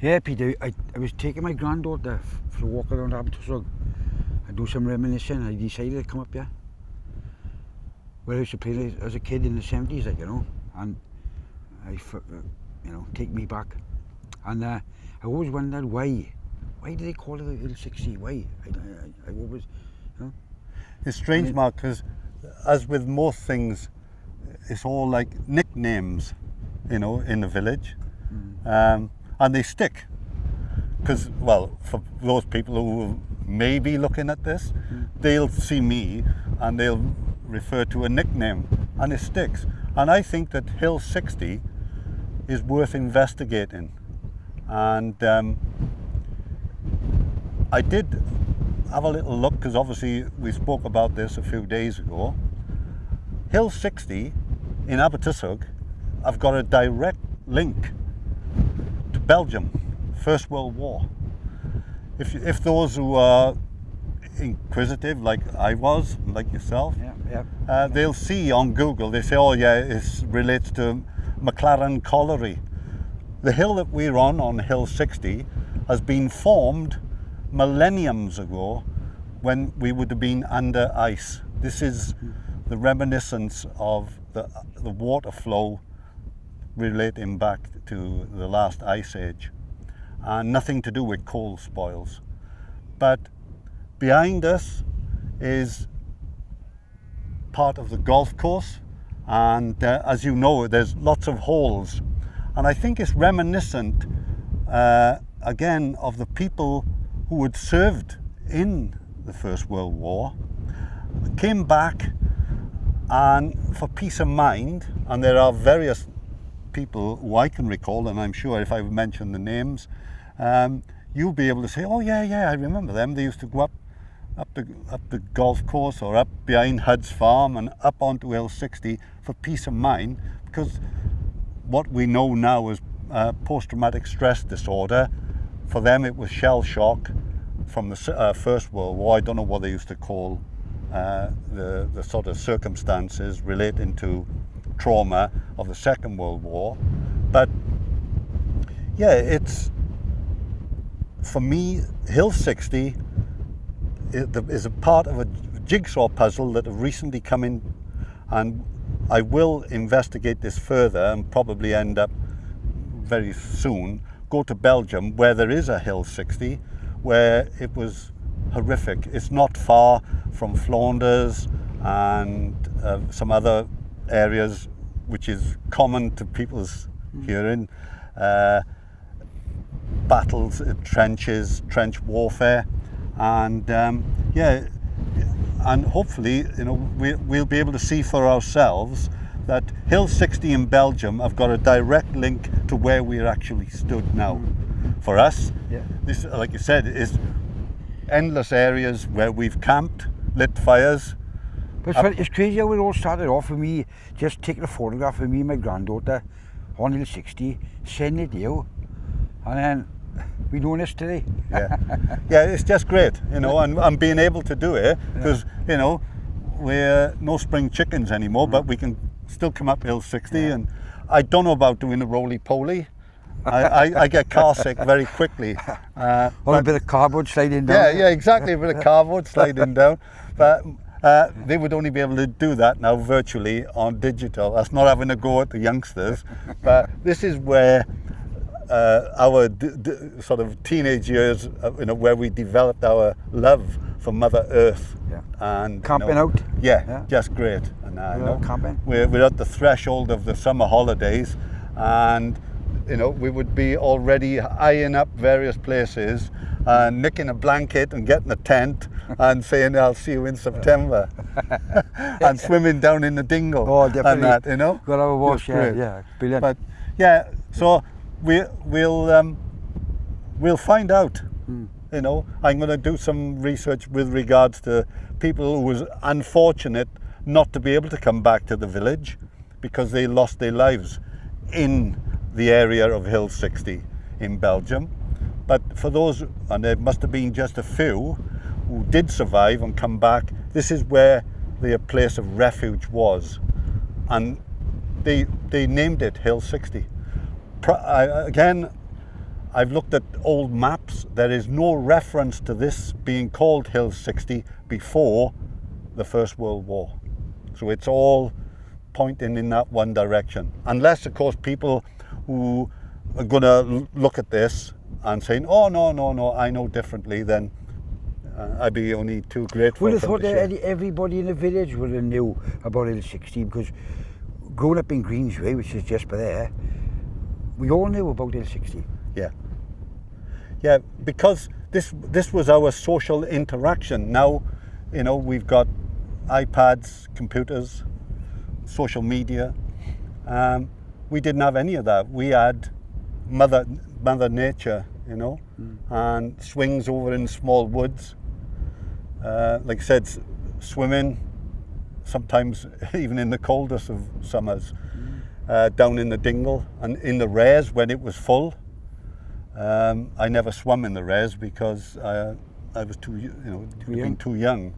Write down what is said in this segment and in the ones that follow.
Yeah, Peter, I was taking my granddaughter for a walk around Abertysswg and do some reminiscing. I decided to come up here. Well, I used to play as a kid in the 70s, like, you know, and take me back. And I always wondered why do they call it the Hill 60? Why? I always, you know. It's strange, Mark, because as with most things, it's all like nicknames, you know, in the village. And they stick. Because, well, for those people who may be looking at this, they'll see me and they'll refer to a nickname and it sticks. And I think that Hill 60 is worth investigating. And I did have a little look, because obviously we spoke about this a few days ago. Hill 60 in Abertysswg, I've got a direct link to Belgium, First World War. If those who are inquisitive, like I was, like yourself, they'll see on Google, they say, oh yeah, it relates to McLaren Colliery. The hill that we're on Hill 60, has been formed millenniums ago when we would have been under ice. This is the reminiscence of the water flow relating back to the last ice age, and nothing to do with coal spoils. But behind us is part of the golf course, and as you know, there's lots of holes, and I think it's reminiscent again of the people who had served in the First World War, came back, and for peace of mind, and there are various people who I can recall, and I'm sure if I mention the names, you'll be able to say, oh yeah, I remember them. They used to go up the golf course or up behind Hud's farm and up onto Hill 60 for peace of mind, because what we know now is post-traumatic stress disorder. For them it was shell shock from the First World War. I don't know what they used to call the sort of circumstances relating to trauma of the Second World War. But yeah, it's, for me, Hill 60 is a part of a jigsaw puzzle that have recently come in, and I will investigate this further and probably end up very soon, go to Belgium where there is a Hill 60, where it was horrific. It's not far from Flanders and some other areas which is common to people's hearing. Battles, trenches, trench warfare, and yeah, and hopefully, you know, we'll be able to see for ourselves that Hill 60 in Belgium have got a direct link to where we're actually stood now. For us, this, like you said, is endless areas where we've camped, lit fires. But it's crazy how it all started off with me just taking a photograph of me and my granddaughter on Hill 60, sending it to you, and then we're doing this today. Yeah, it's just great, you know, and being able to do it, because, you know, we're no spring chickens anymore, but we can still come up Hill 60, and I don't know about doing a roly-poly. I get car sick very quickly. Or a bit of cardboard sliding down. Yeah, exactly, a bit of cardboard sliding down. But they would only be able to do that now virtually on digital. That's not having a go at the youngsters. But this is where our sort of teenage years, you know, where we developed our love for Mother Earth. And camping out. Yeah, just great. And you know, camping. We're at the threshold of the summer holidays, and you know, we would be already eyeing up various places, nicking a blanket and getting a tent and saying, I'll see you in September. And swimming down in the dingle. Oh, definitely. And that, you know. Got our wash, yeah, brilliant. But yeah, so we'll find out. You know, I'm going to do some research with regards to people who was unfortunate not to be able to come back to the village because they lost their lives in the area of Hill 60 in Belgium. But for those, and there must have been just a few who did survive and come back, this is where their place of refuge was, and they named it Hill 60. Again, I've looked at old maps. There is no reference to this being called Hill 60 before the First World War. So it's all pointing in that one direction. Unless, of course, people who are going to look at this and saying, oh, no, I know differently, then I'd be only too grateful. Well, I thought that everybody in the village would have knew about Hill 60, because growing up in Greensway, which is just by there, we all knew about Hill 60. Yeah. Yeah, because this was our social interaction. Now, you know, we've got iPads, computers, social media. We didn't have any of that. We had Mother Nature, you know, and swings over in small woods. Like I said, swimming, sometimes even in the coldest of summers, down in the dingle and in the Res when it was full. I never swam in the Res because I was too young.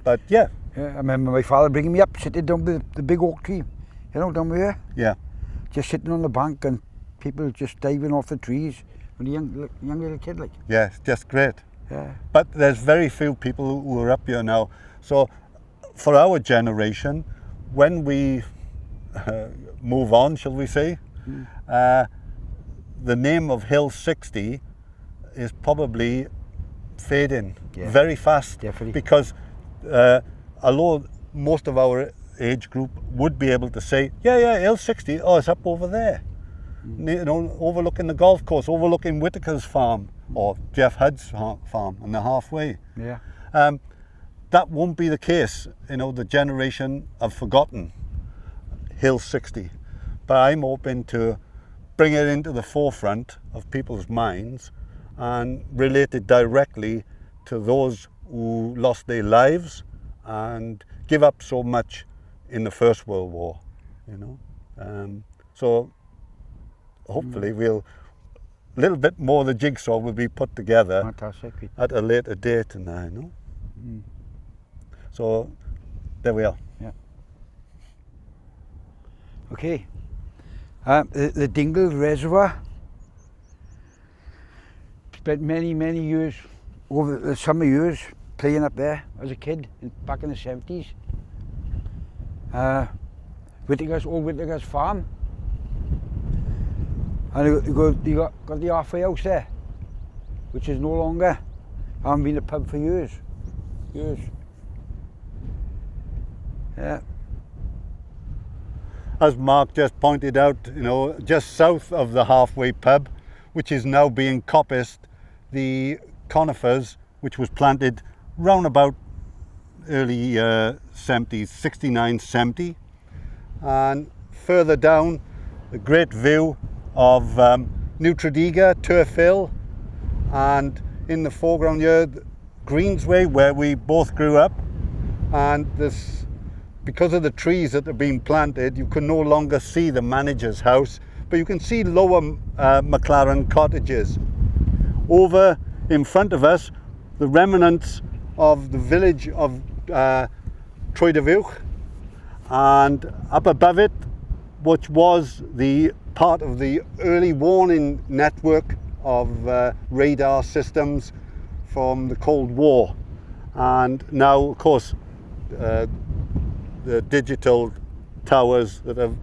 But yeah. I remember my father bringing me up, sitting down with the big oak tree, you know, down there. Yeah. Just sitting on the bank and people just diving off the trees when a young little kid, like. Yeah, it's just great. Yeah. But there's very few people who are up here now. So for our generation, when we move on, shall we say, the name of Hill 60 is probably fading very fast. Definitely. Because although most of our age group would be able to say, yeah, Hill 60, oh, it's up over there. You know, overlooking the golf course, overlooking Whitaker's farm, or Jeff Hudd's farm, and they're halfway. Yeah. That won't be the case. You know, the generation have forgotten Hill 60. But I'm hoping to bring it into the forefront of people's minds and relate it directly to those who lost their lives and give up so much in the First World War, you know. So hopefully a little bit more of the jigsaw will be put together. Fantastic. At a later date, and you know. So there we are. Yeah. Okay. The Dingle Reservoir. Spent many years, over the summer years, playing up there as a kid back in the 70s. Old Whitaker's farm. And you got the halfway house there, which is no longer. I haven't been a pub for years. Yeah. As Mark just pointed out, you know, just south of the halfway pub, which is now being coppiced, the conifers, which was planted round about early 70s, 69, 70. And further down, the great view of Neutradiga, Turf Hill, and in the foreground here, Greensway, where we both grew up. And this, because of the trees that have been planted, you can no longer see the manager's house, but you can see lower McLaren cottages. Over in front of us, the remnants of the village of Troydervug, and up above it, which was the part of the early warning network of radar systems from the Cold War. And now, of course, the digital towers that have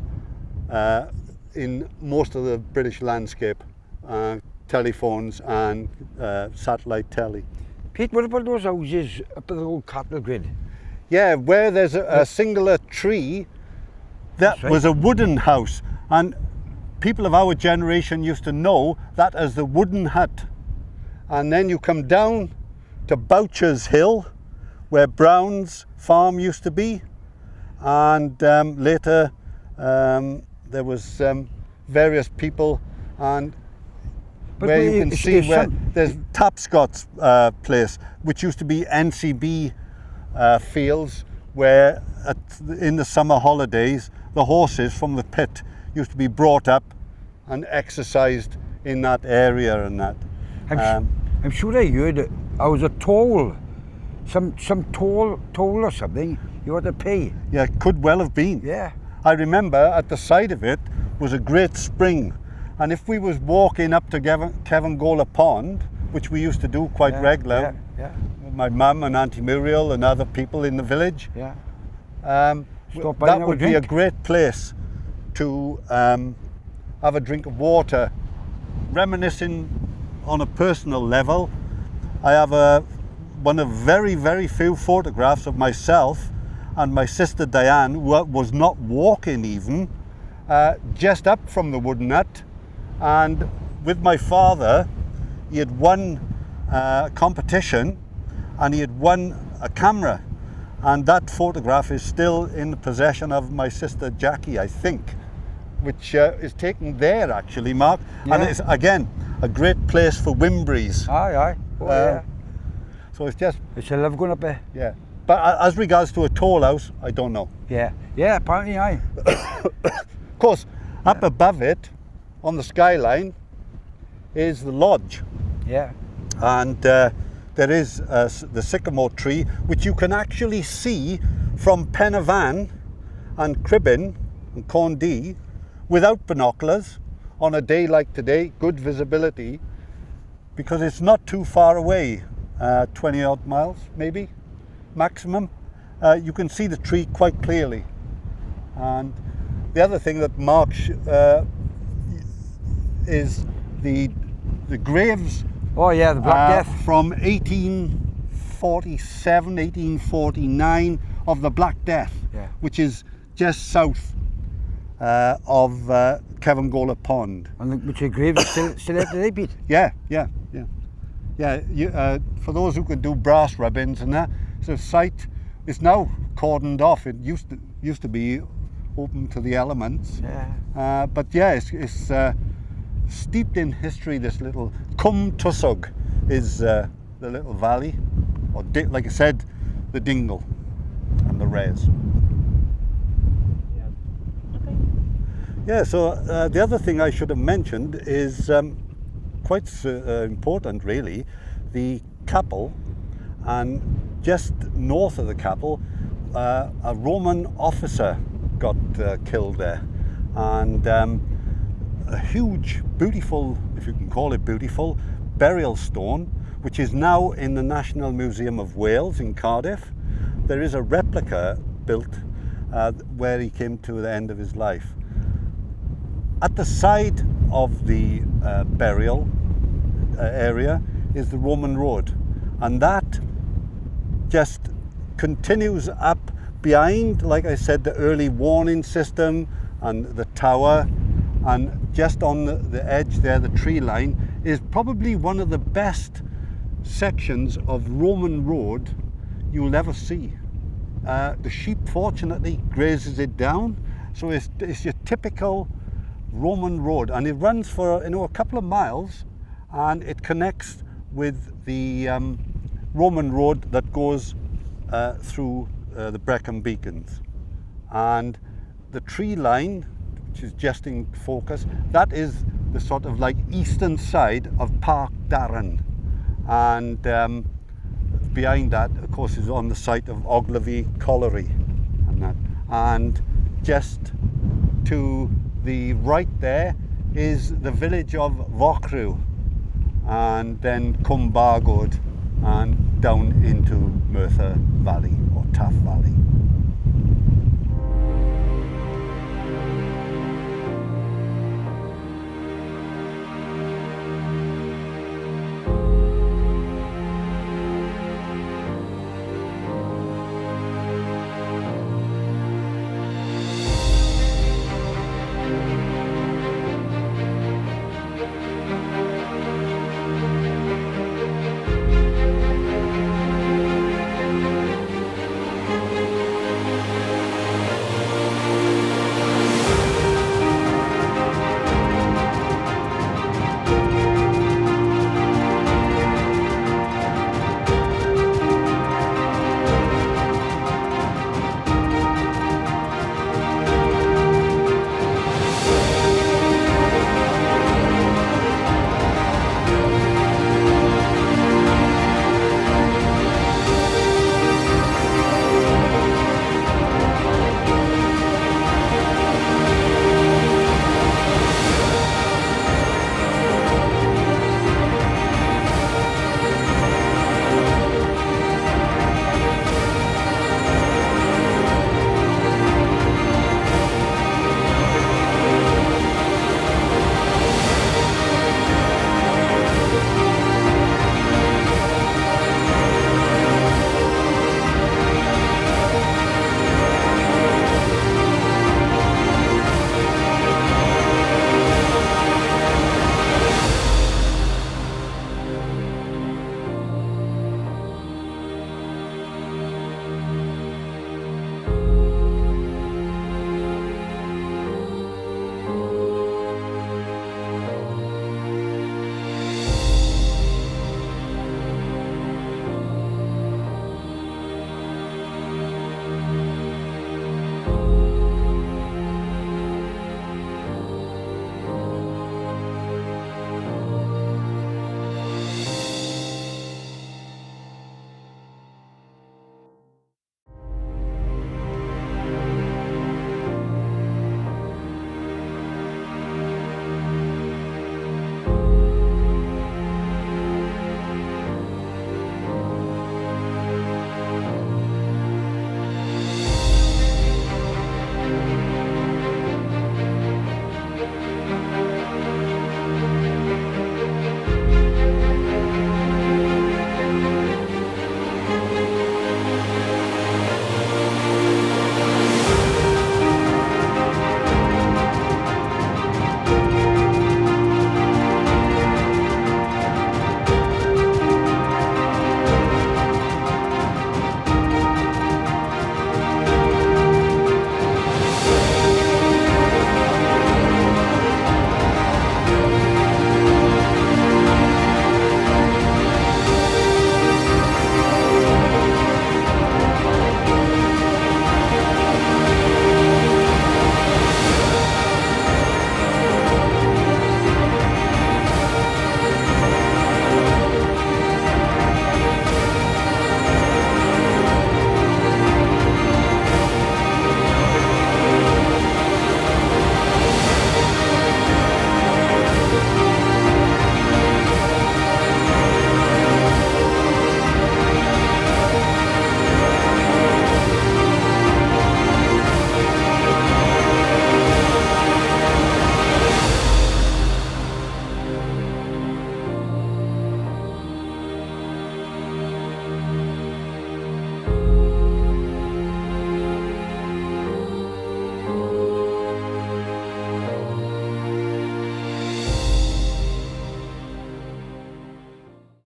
in most of the British landscape, telephones and satellite telly. Pete, what about those houses up at the old cattle grid? Yeah, where there's a singular tree, that was a wooden house, and people of our generation used to know that as the wooden hut. And then you come down to Boucher's Hill, where Brown's farm used to be, and later there was various people, and where you can see where there's Tapscott's place, which used to be NCB fields, where in the summer holidays the horses from the pit used to be brought up and exercised in that area. And that I'm sure I heard that I was a toll, some toll or something you had to pay. Yeah, it could well have been. Yeah. I remember at the side of it was a great spring, And if we was walking up to Kevangola Pond, which we used to do quite regular, with my mum and Auntie Muriel and other people in the village, that would be a great place to have a drink of water. Reminiscing on a personal level, I have one of very, very few photographs of myself and my sister Diane, who was not walking even, just up from the wooden hut, and with my father. He had won a competition and he had won a camera, and that photograph is still in the possession of my sister Jackie, I think, which is taken there actually, Mark. And it's again a great place for Wimbreys. Aye. So it's a love going up there. Yeah. But as regards to a tall house, I don't know. Yeah, apparently aye. Of course, up above it, on the skyline, is the lodge. Yeah. And there is the sycamore tree, which you can actually see from Penavan and Cribben and Condé without binoculars on a day like today. Good visibility, because it's not too far away, 20 odd miles maybe maximum. You can see the tree quite clearly. And the other thing that marks is the graves. Oh yeah, the Black Death. From 1847, 1849 of the Black Death, which is just south of Kevangola Pond. And which your grave is still out today, Pete? Yeah. For those who could do brass rubbings and that, so site is now cordoned off. It used to be open to the elements. Yeah. But yeah, it's steeped in history. This little Abertysswg is the little valley, or like I said, the dingle and the res. Yeah, so the other thing I should have mentioned is quite important really, the Capel, and just north of the Capel, a Roman officer got killed there, and a huge, beautiful, if you can call it beautiful, burial stone, which is now in the National Museum of Wales in Cardiff. There is a replica built where he came to the end of his life. At the side of the burial area is the Roman road, and that just continues up behind, like I said, the early warning system and the tower. And just on the edge there, the tree line, is probably one of the best sections of Roman road you'll ever see. The sheep fortunately grazes it down, so it's your typical Roman road, and it runs for a couple of miles, and it connects with the Roman road that goes through the Brecon Beacons. And the tree line, which is just in focus, that is the sort of like eastern side of Park Darren, and behind that, of course, is on the site of Ogilvy Colliery, and just to the right there is the village of Vochru, and then Cwmbagod, and down into Merthyr Valley or Taff Valley.